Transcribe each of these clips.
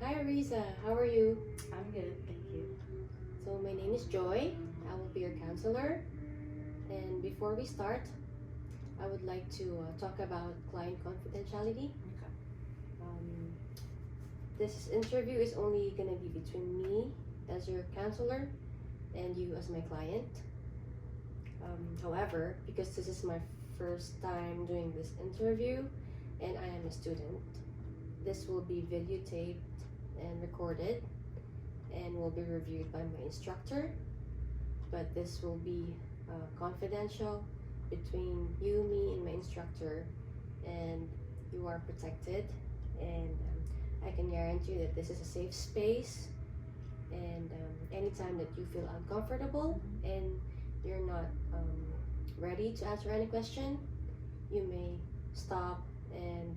Hi Ariza, how are you? I'm good, thank you. So my name is Joy. I will be your counselor. And before we start, I would like to talk about client confidentiality. Okay. Um, this interview is only gonna be between me as your counselor and you as my client. However, because this is my first time doing this interview and I am a student, this will be videotaped and recorded and will be reviewed by my instructor. But this will be confidential between you, me, and my instructor, and you are protected. And I can guarantee that this is a safe space. And anytime that you feel uncomfortable and you're not ready to answer any question, you may stop and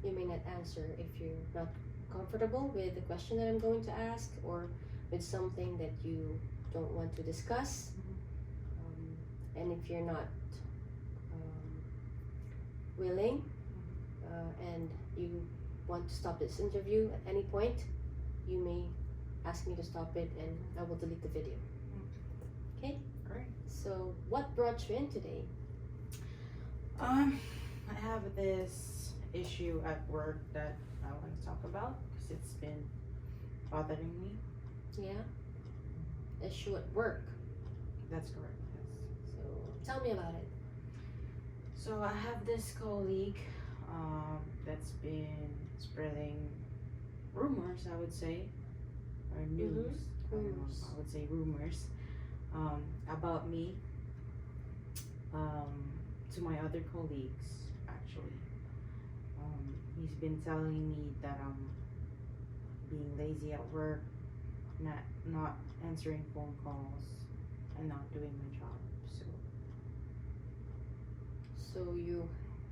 you may not answer if you're not comfortable with the question that I'm going to ask or with something that you don't want to discuss. And if you're not willing and you want to stop this interview at any point, you may ask me to stop it and I will delete the video. Okay? Great. So what brought you in today? I have this issue at work that I want to talk about because it's been bothering me. Yeah? Issue at work. That's correct, yes. So tell me about it. So I have this colleague that's been spreading rumors, I would say, or news. Rumors. I would say rumors about me to my other colleagues, actually. He's been telling me that I'm being lazy at work, not answering phone calls, and not doing my job. So you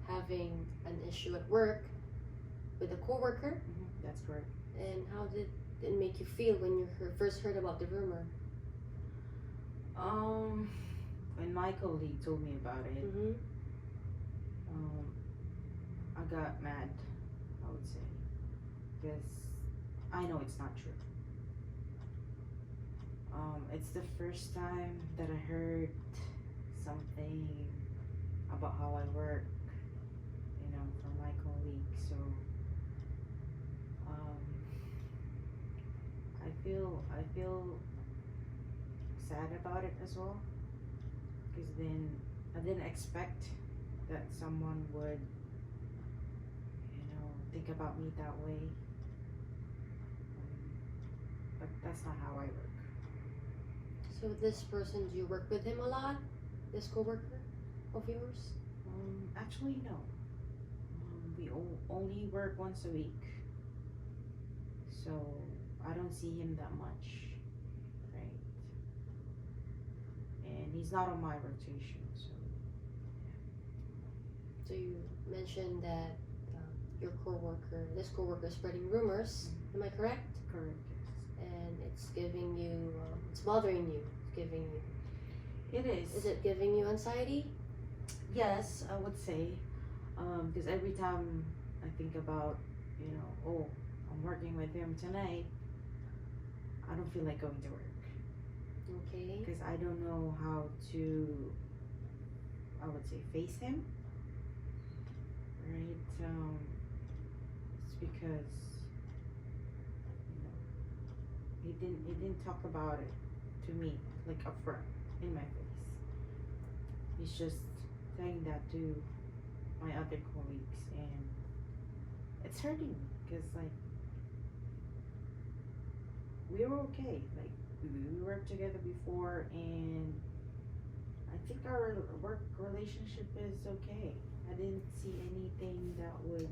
having an issue at work with a coworker, That's correct. and how did it make you feel when you first heard about the rumor? When my colleague told me about it, I got mad, I would say, because I know it's not true. It's the first time that I heard something about how I work, from my colleague. So, I feel sad about it as well, because then I didn't expect that someone would, think about me that way. But that's not how I work. So this person, do you work with him a lot? This coworker of yours? Actually, no. We only work once a week, so I don't see him that much, right? And he's not on my rotation, so. So you mentioned that your this coworker is spreading rumors. Am I correct? Correct, yes. And it's giving you, it's bothering you. It's giving you. It is. Is it giving you anxiety? Yes, I would say, because every time I think about, oh, I'm working with him tonight, I don't feel like going to work. Okay. Because I don't know how to, I would say, face him, right? It's because, he didn't talk about it to me, like upfront, in my face. He's just saying that to my other colleagues, and it's hurting me, because, like, we were okay. Like, we worked together before, and I think our work relationship is okay. I didn't see anything that would,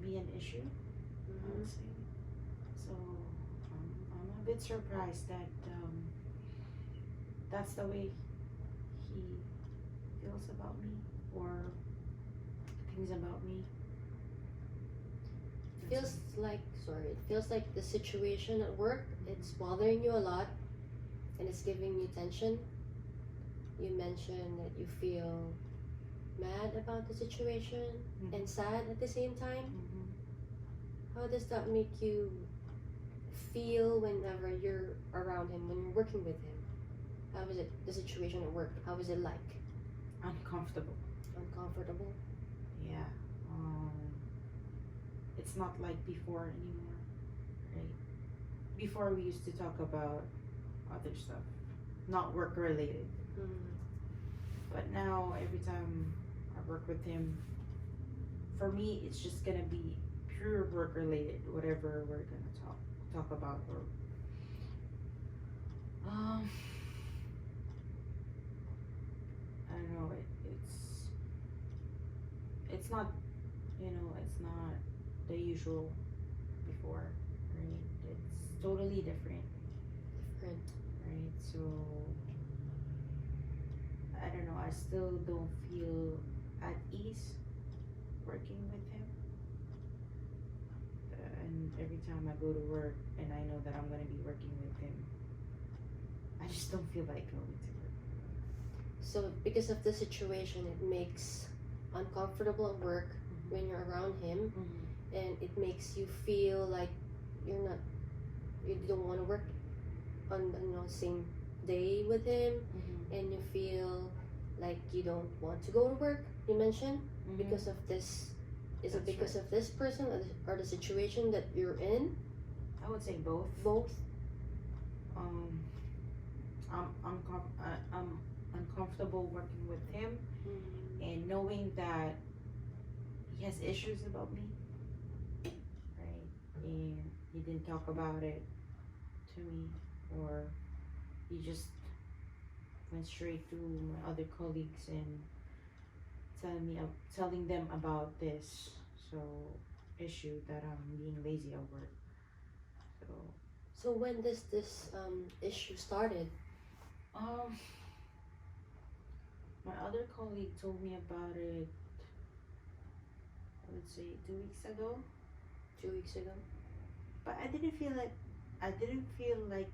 be an issue, I would say. So, I'm a bit surprised that that's the way he feels about me, or things about me. It feels like the situation at work, it's bothering you a lot and it's giving you tension. You mentioned that you feel mad about the situation and sad at the same time. How does that make you feel whenever you're around him, when you're working with him? How is it, the situation at work? How is it like? Uncomfortable. Uncomfortable? Yeah. It's not like before anymore, right? Before we used to talk about other stuff, not work related. Mm. But now every time I work with him, for me it's just gonna be pure work related, whatever we're gonna talk about, or I don't know, it's not, it's not the usual before, right? It's totally different, Different. right? So I don't know, I still don't feel at ease working with him. And every time I go to work and I know that I'm going to be working with him, I just don't feel like going to work. So because of the situation, it makes uncomfortable at work when you're around him, and it makes you feel like you don't want to work on same day with him, and you feel like you don't want to go to work. You mentioned because of this. Is it That's because right. of this person or the situation that you're in? I would say both. Both. I'm uncomfortable working with him, and knowing that he has issues about me, right? And he didn't talk about it to me, or he just went straight to my other colleagues and telling them about this issue that I'm being lazy at work. So when does this issue started? Um, my other colleague told me about it, I would say 2 weeks ago. 2 weeks ago. But I didn't feel like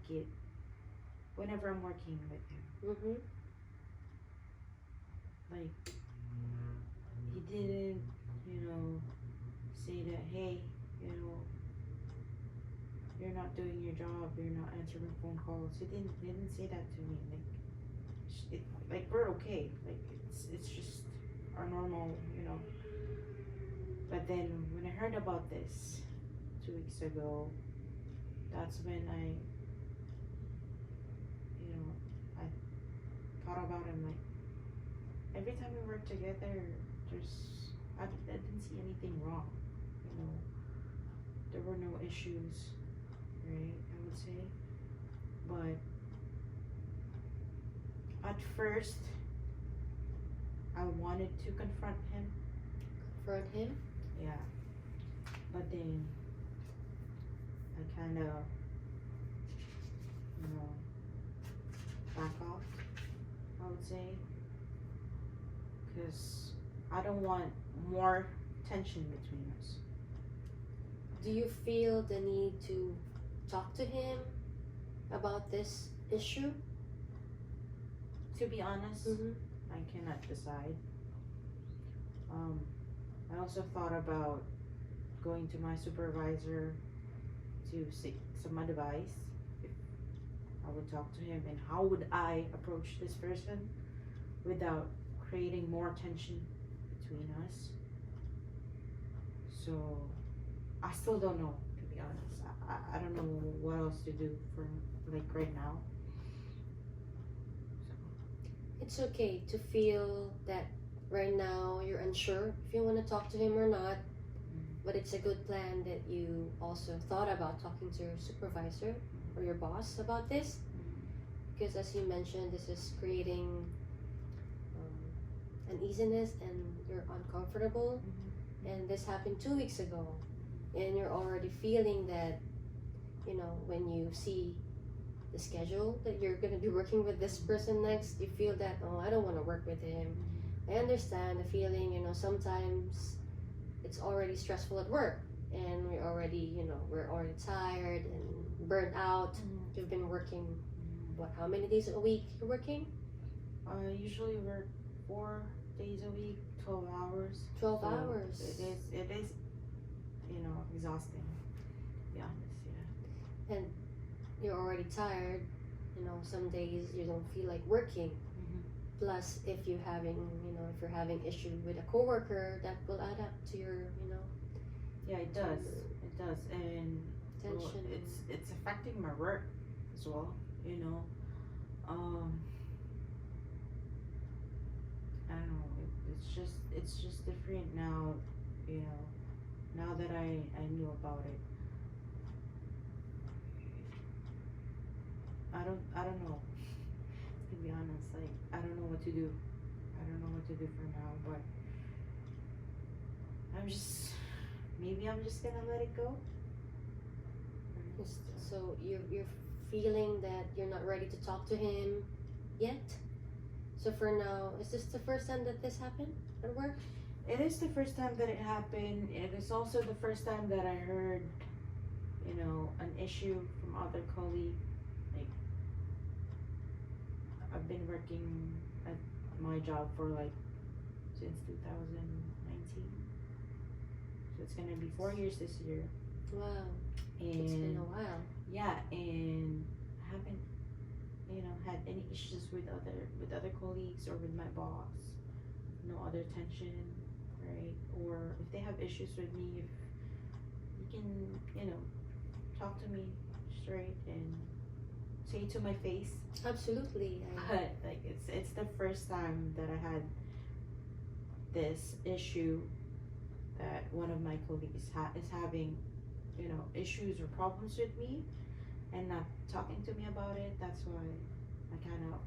it whenever I'm working with him. Like, he didn't, say that, hey, you're not doing your job, you're not answering phone calls. He didn't say that to me. Like we're okay. Like it's just our normal. But then when I heard about this 2 weeks ago, that's when I thought about him. Like, every time we work together, I didn't see anything wrong. There were no issues, right? I would say, but at first, I wanted to confront him. Confront him? Yeah. But then I kind of, back off, I would say. Because I don't want more tension between us. Do you feel the need to talk to him about this issue? To be honest, I cannot decide. I also thought about going to my supervisor to seek some advice. If I would talk to him, and how would I approach this person without creating more tension between us. So I still don't know, to be honest. I don't know what else to do for right now. It's okay to feel that right now you're unsure if you want to talk to him or not, but it's a good plan that you also thought about talking to your supervisor or your boss about this, because as you mentioned, this is creating uneasiness and you're uncomfortable, and this happened 2 weeks ago, and you're already feeling that, when you see the schedule that you're going to be working with this person next, you feel that, oh, I don't want to work with him. I understand the feeling, sometimes it's already stressful at work, and we're already tired and burnt out. You've been working, how many days a week you're working? I usually work 4 days a week, 12 hours. 12 hours. It is exhausting. To be honest, yeah. And you're already tired. Some days you don't feel like working. Mm-hmm. Plus, if you're having issue with a coworker, that will add up to your, Yeah, it does. It does, and tension. it's affecting my work as well. Um, I don't know. It's just different now. Now that I knew about it. I don't know. To be honest, like I don't know what to do. I don't know what to do for now, but maybe I'm just gonna let it go. So you're feeling that you're not ready to talk to him yet. So for now, is this the first time that this happened at work? It is the first time that it happened. It is also the first time that I heard, an issue from other colleague. Like I've been working at my job for since 2019. So it's gonna be 4 years this year. Wow, And it's been a while. yeah, and I haven't had any issues with other colleagues or with my boss. No other tension, right? Or if they have issues with me, if you can talk to me straight and say it to my face. Absolutely. But it's the first time that I had this issue that one of my colleagues is having issues or problems with me and not talking to me about it. That's why I kind of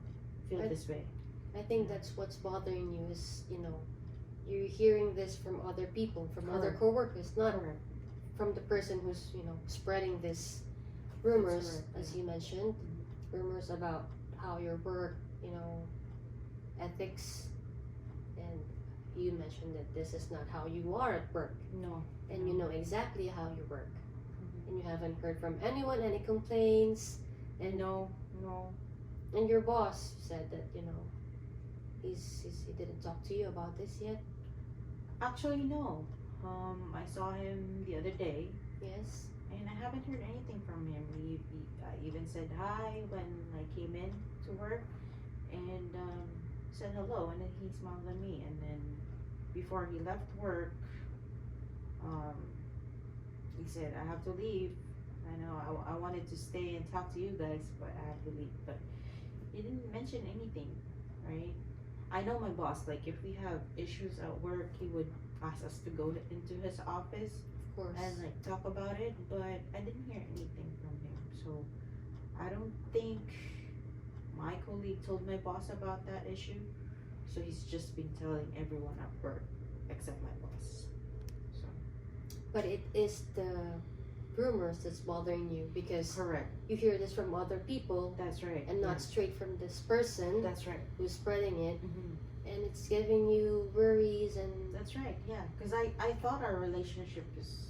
feel this way. I think that's what's bothering you is, you're hearing this from other people, from other Correct. coworkers, not Correct. from the person who's, spreading this rumors, correct, as you mentioned, rumors about how your work, ethics, and you mentioned that this is not how you are at work, No. and you know exactly how you work, and you haven't heard from anyone any complaints, and No. and your boss said that he didn't talk to you about this yet. Actually, no. I saw him the other day, Yes. and I haven't heard anything from him. I even said hi when I came in to work, and said hello, and then he smiled at me. And then before he left work, he said, "I have to leave. I know I wanted to stay and talk to you guys, but I have to leave." But he didn't mention anything, right? I know my boss. Like if we have issues at work, he would ask us to go into his office Of course. and talk about it. But I didn't hear anything from him, so I don't think my colleague told my boss about that issue. So he's just been telling everyone at work except my boss. So But it is the rumors that's bothering you because correct. you hear this from other people That's right. and not straight from this person That's right. who's spreading it, Mm-hmm. and it's giving you worries and That's right. Yeah, because I thought our relationship is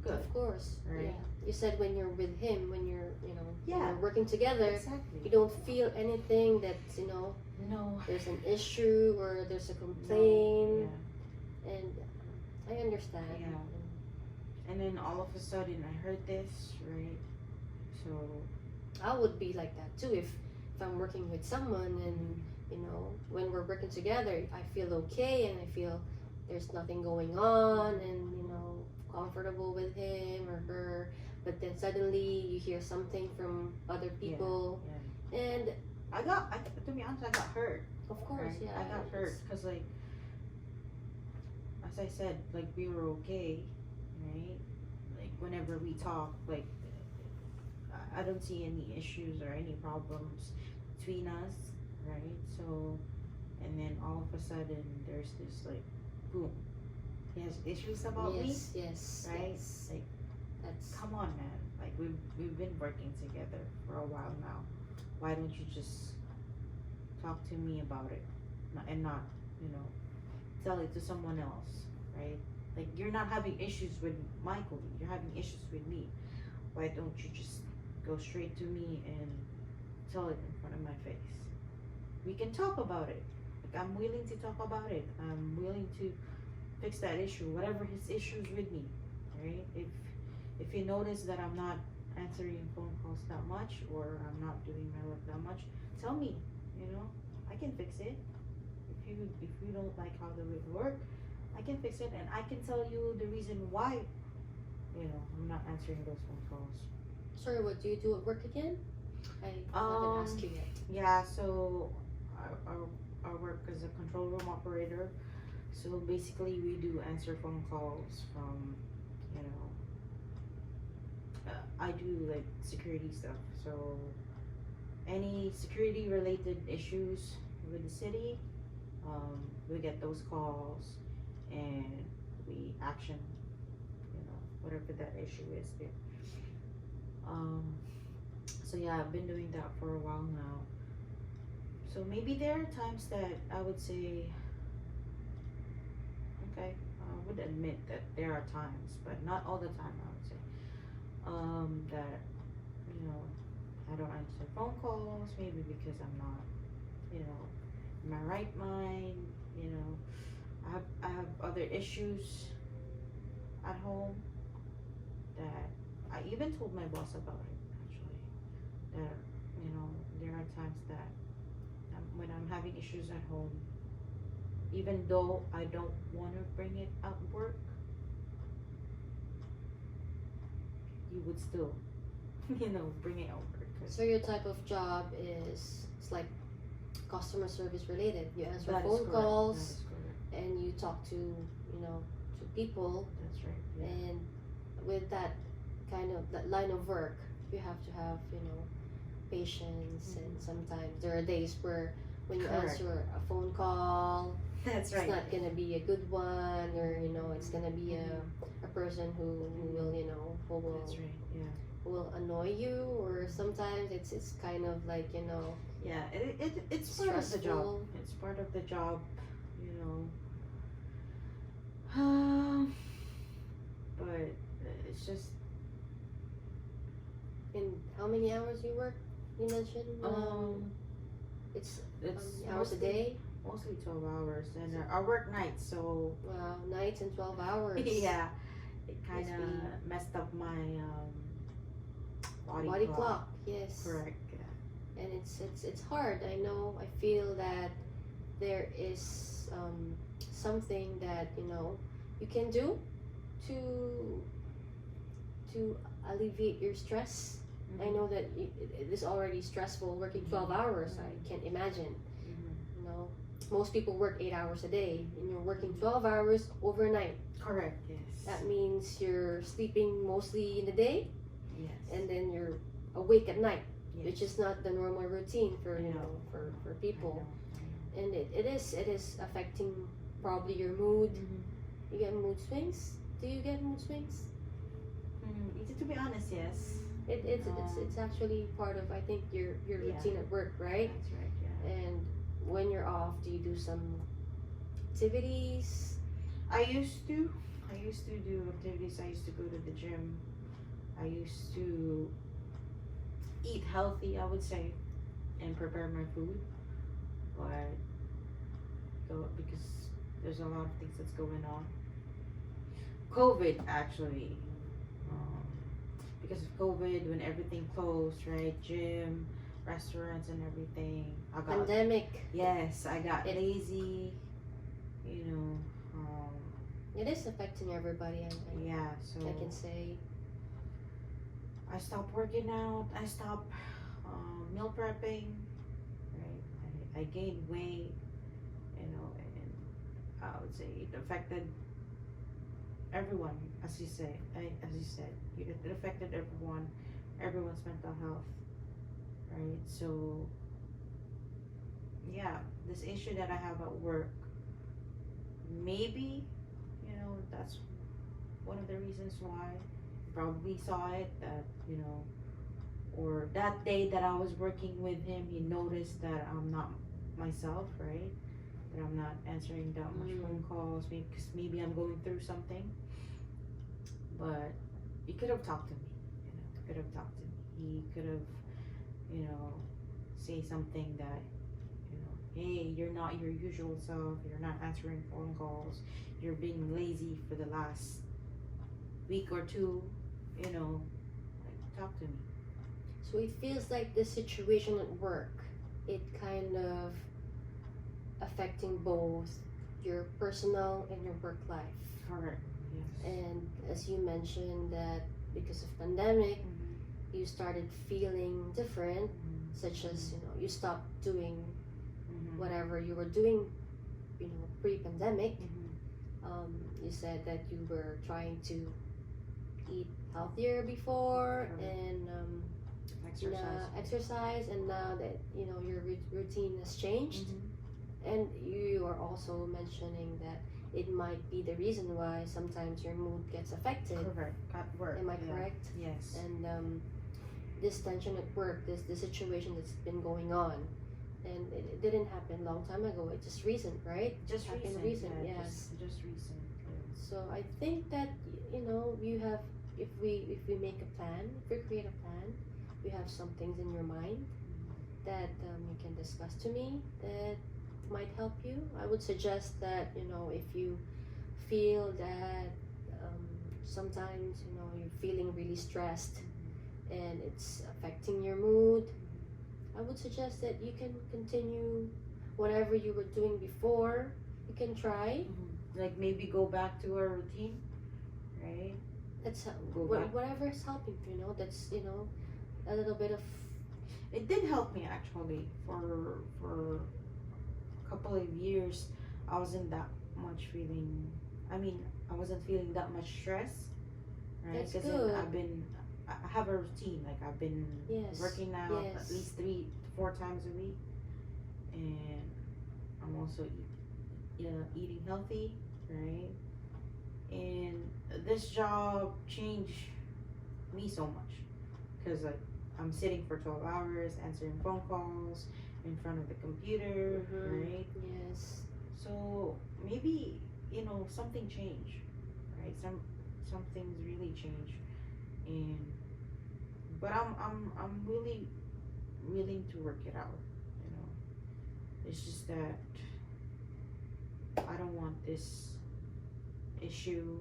good. of course, Right. yeah. You said when you're with him, when you're when Yeah. you're working together, you Exactly. don't feel anything that's No. there's an issue or there's a complaint, Yeah. and I understand. Yeah. And then all of a sudden I heard this, right? So I would be like that too if I'm working with someone and when we're working together I feel okay and I feel there's nothing going on and comfortable with him or her, but then suddenly you hear something from other people and to be honest, I got hurt. of course, Right? yeah, I got hurt because as I said, we were okay, right? Whenever we talk, I don't see any issues or any problems between us, right? So, and then all of a sudden there's this boom. He has issues about me, yes, right? yes. That's Come on, man. We've been working together for a while now. Why don't you just talk to me about it, and not tell it to someone else, right? You're not having issues with my colleague. You're having issues with me. Why don't you just go straight to me and tell it in front of my face? We can talk about it. I'm willing to talk about it. I'm willing to fix that issue, whatever his issues with me, right? If you notice that I'm not answering phone calls that much, or I'm not doing my work that much, tell me. You know, I can fix it. If you don't like how the way it work, I can fix it, and I can tell you the reason why. You know, I'm not answering those phone calls. Sorry, what do you do at work again? I haven't asked you yet. Yeah, so I work as a control room operator. So basically, we do answer phone calls from, you know, I do like security stuff. So any security related issues with the city, we get those calls and we action, you know, whatever that issue is there. So yeah, I've been doing that for a while now. So maybe there are times that I would say, okay, I would admit that there are times, but not all the time, I would say, that, you know, I don't answer phone calls, maybe because I'm not, you know, in my right mind, you know, I have other issues at home that I even told my boss about it, actually, that, you know, there are times that when I'm having issues at home, even though I don't want to bring it at work, you would still, you know, bring it at work. So your type of job is, it's like customer service related. You answer That is phone correct. calls That is correct. and you talk to, you know, to people. That's right. Yeah. And with that kind of that line of work, you have to have, you know, patience. And sometimes there are days where when you Correct. answer a phone call, That's it's right. not gonna be a good one, or you know, it's gonna be a person who will, you know, who will That's right. Yeah. will annoy you, or sometimes it's kind of like, you know, Yeah. It's part of the job. stressful. It's part of the job. You know. But it's just And how many hours you work? You mentioned it's hours a mostly, day. mostly 12 hours, and I work nights, so Wow, nights and 12 hours. yeah, it kind Must of messed up my Body clock. Yes. Correct. Yeah. And it's hard. I know. I feel that there is something that, you know, you can do to alleviate your stress. I know that it is already stressful working 12 hours. I can't imagine. You know, most people work 8 hours a day, and you're working 12 hours overnight. Correct. Yes. That means you're sleeping mostly in the day, Yes. and then you're awake at night, Yes. which is not the normal routine for, you I know, know. for I people. know. And it is affecting probably your mood. You get mood swings. Do you get mood swings? To be honest, yes. It's actually part of, I think, your Yeah. routine at work, right? That's right. Yeah. And when you're off, do you do some activities? I used to do activities. I used to go to the gym. I used to eat healthy, I would say, and prepare my food. But because there's a lot of things that's going on. COVID, actually, because of COVID, when everything closed, right? Gym, restaurants, and everything. Pandemic. Yes, I got lazy. You know. It is affecting everybody. Yeah. So I can say. I stopped working out. I stopped meal prepping. Right. I gained weight. You know, and I would say it affected everyone, as you said. It affected everyone's mental health, right? So, yeah, this issue that I have at work, maybe, you know, that's one of the reasons why. Probably saw it that, you know, or that day that I was working with him, he noticed that I'm not myself, right? That I'm not answering that much phone calls, because maybe I'm going through something. But he could have talked to me, you know. He could have talked to me. He could have, you know, say something that, you know, hey, you're not your usual self, you're not answering phone calls, you're being lazy for the last week or two, you know, like, talk to me. So it feels like the situation at work, it kind of affecting both your personal and your work life. Correct. Yes. And as you mentioned that because of pandemic, Mm-hmm. you started feeling different, Mm-hmm. such as you stopped doing Mm-hmm. whatever you were doing, pre-pandemic. Mm-hmm. You said that you were trying to eat healthier before Correct. and Exercise. exercise, and now that your routine has changed, Mm-hmm. and you are also mentioning that it might be the reason why sometimes your mood gets affected. Correct. At work. Am I Yeah. correct? Yes. And this tension at work, this situation that's been going on, and it didn't happen long time ago. It's just recent, right? Just happened recent. recent, Yeah, yes. Just recent. Yeah. So I think that you have, if we make a plan, if we create a plan, you have some things in your mind that you can discuss to me that might help you. I would suggest that if you feel that sometimes you're feeling really stressed and it's affecting your mood, I would suggest that you can continue whatever you were doing before. You can try. Mm-hmm. Like maybe go back to our routine, right? That's Go back. whatever is helping. That's a little bit of. It did help me actually for a couple of years. I wasn't that much feeling. I mean, I wasn't feeling that much stress, right? That's Because good. I have a routine. Like I've been Yes. working out Yes. at least 3-4 times a week, and I'm also eating healthy, right? And this job changed me so much because like I'm sitting for 12 hours answering phone calls in front of the computer, right? Yes. So maybe something changed, right? Some things really changed, and but I'm really willing to work it out. It's just that I don't want this issue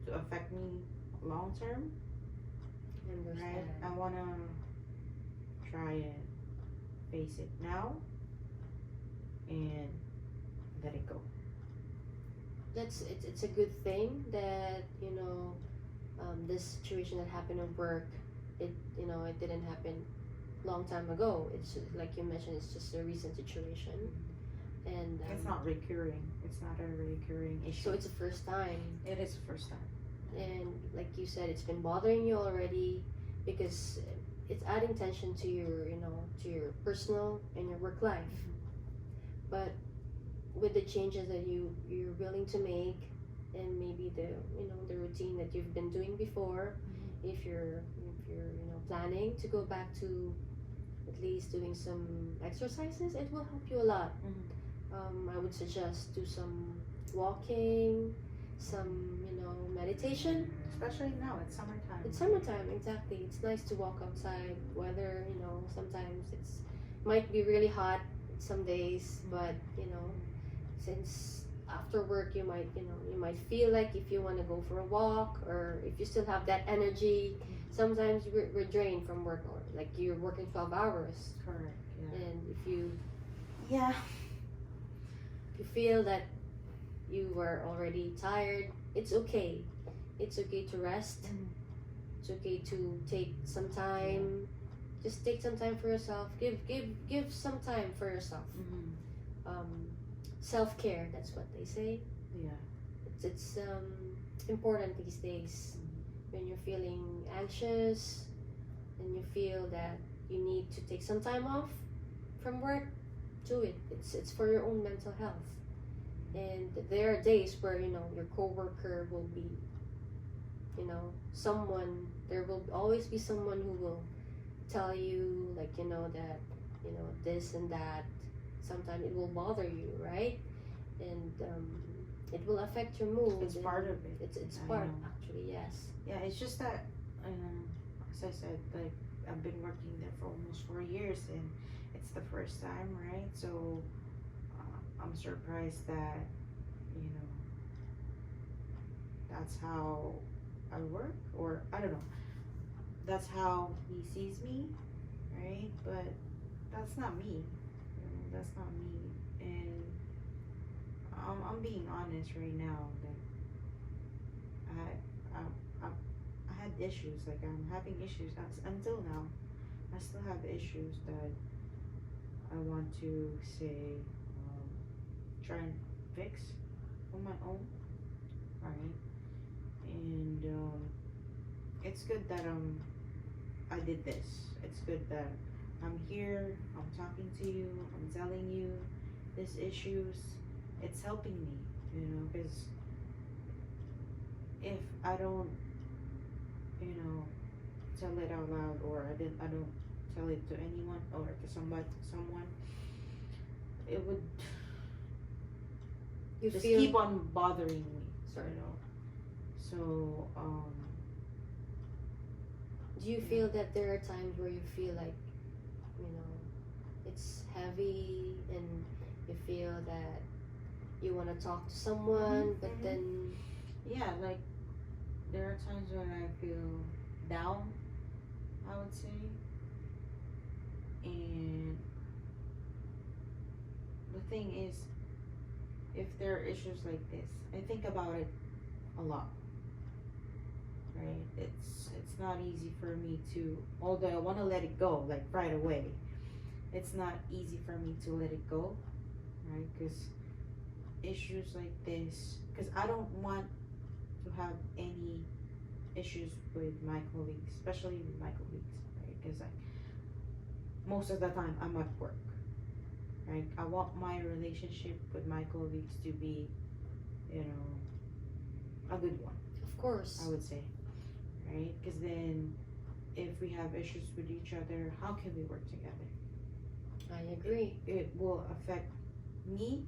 to affect me long term, right? I wanna try and face it now and let it go. It's a good thing that this situation that happened at work, it didn't happen long time ago. It's just, like you mentioned, it's just a recent situation, and It's not recurring. It's not a recurring issue. so it's the first time. It is the first time. And like you said, it's been bothering you already because it's adding tension to your personal and your work life. But with the changes that you're willing to make, and maybe the routine that you've been doing before, if you're planning to go back to at least doing some exercises, it will help you a lot. I would suggest do some walking, some meditation. Especially now, it's summertime. It's summertime, exactly. It's nice to walk outside. Weather, sometimes it's might be really hot some days, but since after work you might feel like if you want to go for a walk, or if you still have that energy. Sometimes we're drained from work, or like you're working 12 hours, Correct. Yeah. and if you Yeah. feel that you were already tired, it's okay. It's okay to rest. It's okay to take some time. Just take some time for yourself. Give some time for yourself. Self-care, that's what they say. Yeah. It's important these days. When you're feeling anxious and you feel that you need to take some time off from work, do it. It's for your own mental health. And there are days where your coworker will be someone. There will always be someone who will tell you that this and that. Sometimes it will bother you, right? And it will affect your mood. It's part of it. It's I part, know. actually, yes. Yeah, it's just that, as I said, like I've been working there for almost 4 years, and it's the first time, right? So I'm surprised that, you know, that's how I work, or I don't know. That's how he sees me, right? But that's not me. You know, that's not me. And I'm being honest right now. Like I had issues. Like I'm having issues until now. I still have issues that I want to say, try and fix on my own, right? And it's good that I did this. It's good that I'm here. I'm talking to you. I'm telling you these issues. It's helping me, you know, because if I don't, you know, tell it out loud, or I don't tell it to anyone or to someone, it would You just feel keep on bothering me. sorry. You know. So Do you feel that there are times where you feel like, you know, it's heavy and you feel that you want to talk to someone, but then yeah, like there are times when I feel down, I would say, and the thing is, if there are issues like this, I think about it a lot. Right? It's not easy for me to, although I want to let it go like right away. It's not easy for me to let it go, right? Because issues like this, because I don't want to have any issues with my colleagues, especially with my colleagues, right? Because like most of the time I'm at work, right? I want my relationship with my colleagues to be, you know, a good one. of course, I would say, right? Because then, if we have issues with each other, how can we work together? I agree. It will affect me,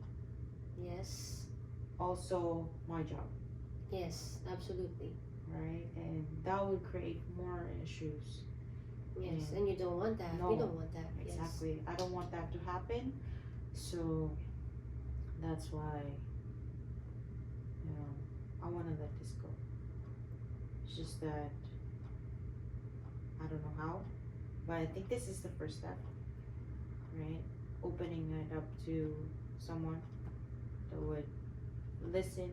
Yes, also my job, yes, absolutely. right? And that would create more issues. Yes, and you don't want that. No, We don't want that. Exactly. I don't want that to happen. So that's why, you know, I want to let this go. It's just that I don't know how, but I think this is the first step, right? Opening it up to someone that would listen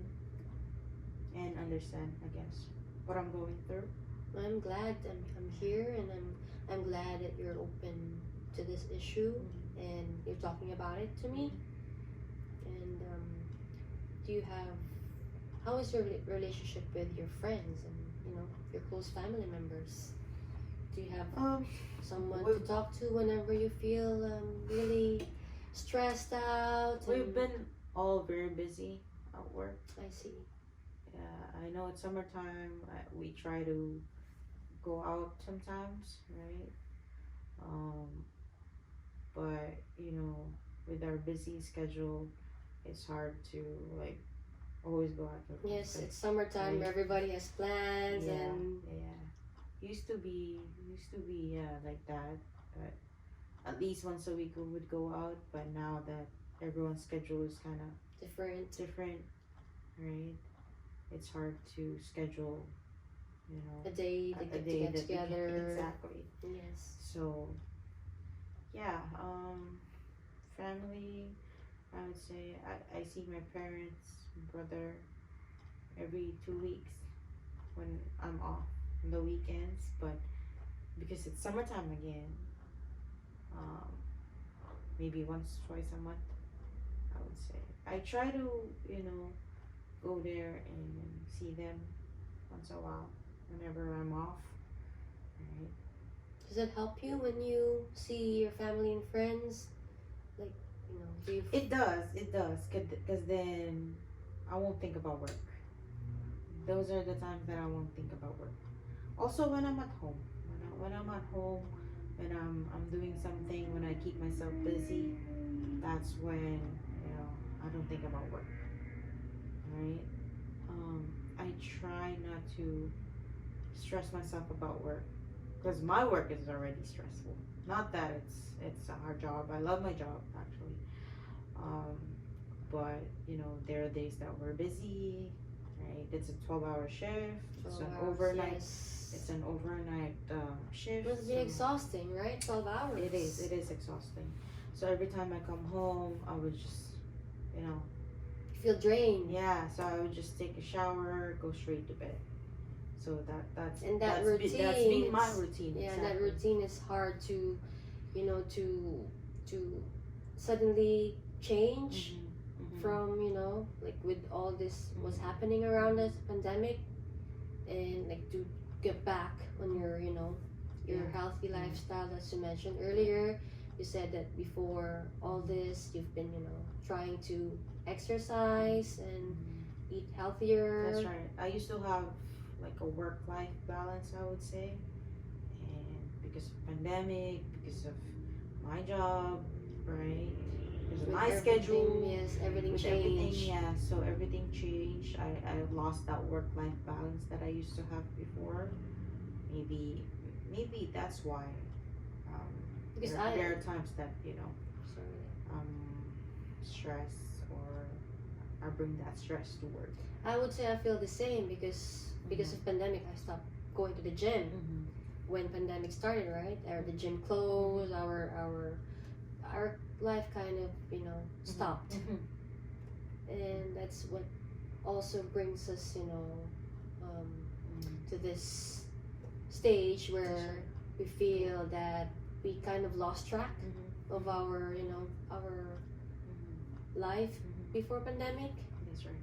and understand, I guess, what I'm going through. Yes. I'm glad I'm here, and I'm glad that you're open to this issue and you're talking about it to me. And do you have how is your relationship with your friends and your close family members? Do you have someone to talk to whenever you feel really stressed out? We've been all very busy at work. I see. Yeah, I know it's summertime. We try to go out sometimes, right? But you know, with our busy schedule, it's hard to like always go out. Yes, it's summertime. Right? Everybody has plans, and used to be like that. But at least once a week we would go out. But now that everyone's schedule is kind of different, right? It's hard to schedule, you know, a day to get together. Exactly. Yes. So, yeah, family, I would say I see my parents, brother, every 2 weeks when I'm off on the weekends, but because it's summertime again, maybe once, twice a month, I would say. I try to, you know, go there and see them once a while whenever I'm off, right? Does it help you when you see your family and friends? Like, do you... It does, because then I won't think about work. Those are the times that I won't think about work. Also, when I'm at home, when I'm at home, when I'm doing something, when I keep myself busy, that's when, you know, I don't think about work, right? I try not to stress myself about work, because my work is already stressful. Not that it's a hard job. I love my job, actually. but you know there are days that we're busy, right? It's a 12-hour shift. It's 12 an hours, overnight. yes. It's an overnight shift. It must be So exhausting, right? 12 hours. it is. It is exhausting. So every time I come home, I would just, you know, You feel drained. yeah. So I would just take a shower, go straight to bed. So that's And that that's routine. that's been my it's- routine. Yeah, exactly. that routine is hard to, to suddenly change from, like with all this what's happening around us, pandemic, and like to get back on your, your Yeah. healthy lifestyle as you mentioned earlier. You said that before all this, you've been, trying to exercise and eat healthier. That's right. I used to have like a work-life balance, I would say, and because of pandemic, because of my job, right? Because of With my everything, schedule, yes, everything with changed. everything, yeah. So everything changed. I lost that work-life balance that I used to have before. Maybe that's why. Um, Because there are times that sorry. stress or I bring that stress to work. I would say I feel the same because of pandemic. I stopped going to the gym when pandemic started. Right, the gym closed. Our life kind of stopped, and that's what also brings us to this stage where we feel that we kind of lost track of our life before pandemic, That's right.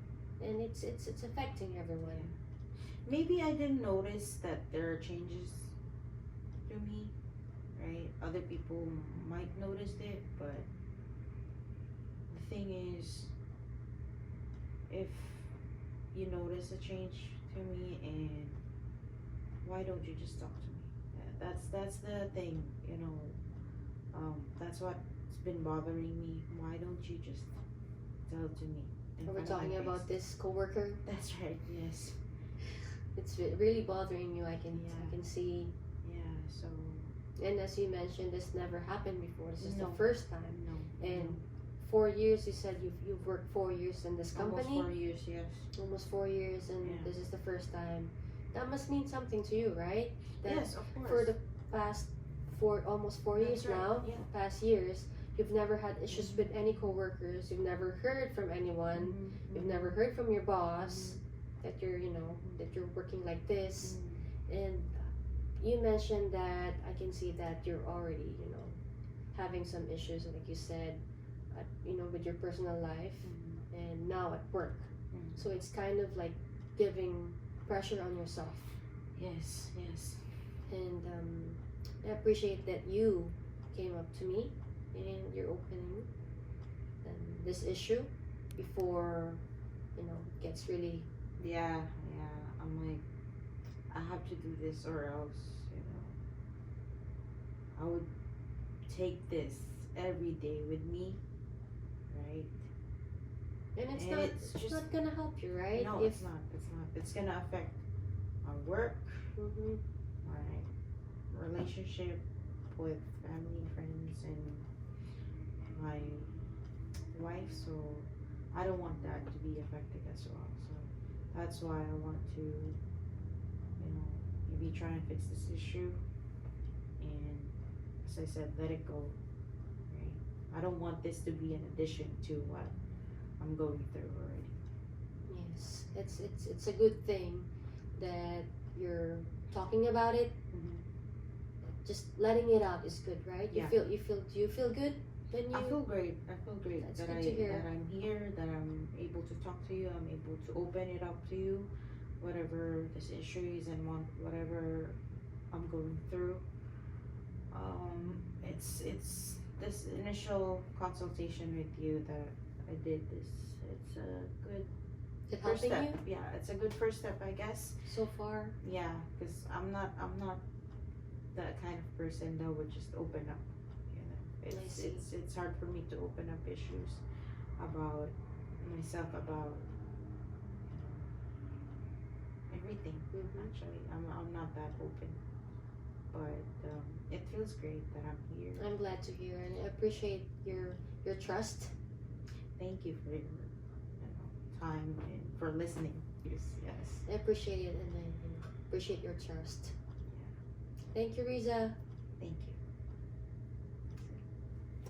and it's affecting everyone. Maybe I didn't notice that there are changes to me, right? Other people might notice it, but the thing is, if you notice a change to me, and why don't you just talk to me? That's the thing, that's what's been bothering me. Why don't you just tell it to me? Are we talking about this coworker? That's right. Yes. It's really bothering you. I can see. Yeah. So. And as you mentioned, this never happened before. This is No. the first time. No. And 4 years. You said you've worked 4 years in this company. Almost 4 years. Yes. Almost 4 years, and Yeah. this is the first time. That must mean something to you, right? That Yes, of course. for the past almost 4 That's years right, now, yeah. past years, you've never had issues with any coworkers. You've never heard from anyone. You've never heard from your boss that you're, that you're working like this. And you mentioned that I can see that you're already, having some issues, like you said, with your personal life and now at work. So it's kind of like giving pressure on yourself. Yes. Yes. And I appreciate that you came up to me and you're opening this issue before it gets really. Yeah. I'm like, I have to do this, or else, I would take this every day with me, right? And it's And not it's it's just- not gonna help you, right? No, it's not. It's not. It's gonna affect my work, Mhm. my relationship with family, friends, and my wife. So I don't want that to be affected as well. So that's why I want to, maybe try and fix this issue. And as I said, let it go. Right? I don't want this to be an addition to what I'm going through already. Yes, it's a good thing that you're talking about it. Just letting it out is good, right? Yeah. Do you feel good when you? I feel great. That's that good to hear. that I'm here, that I'm able to talk to you. I'm able to open it up to you, whatever this issue is and whatever I'm going through. It's this initial consultation with you that I did this. It's a good It first helping step. you Yeah, it's a good first step, I guess. so far? Yeah, because I'm not that kind of person that would just open up. I see. It's hard for me to open up issues about myself, about everything. Actually, I'm not that open, but it feels great that I'm here. I'm glad to hear, and I appreciate your trust thank you for your time and for listening. Yes. I appreciate it, and I appreciate your trust. Thank you, Riza. Thank you.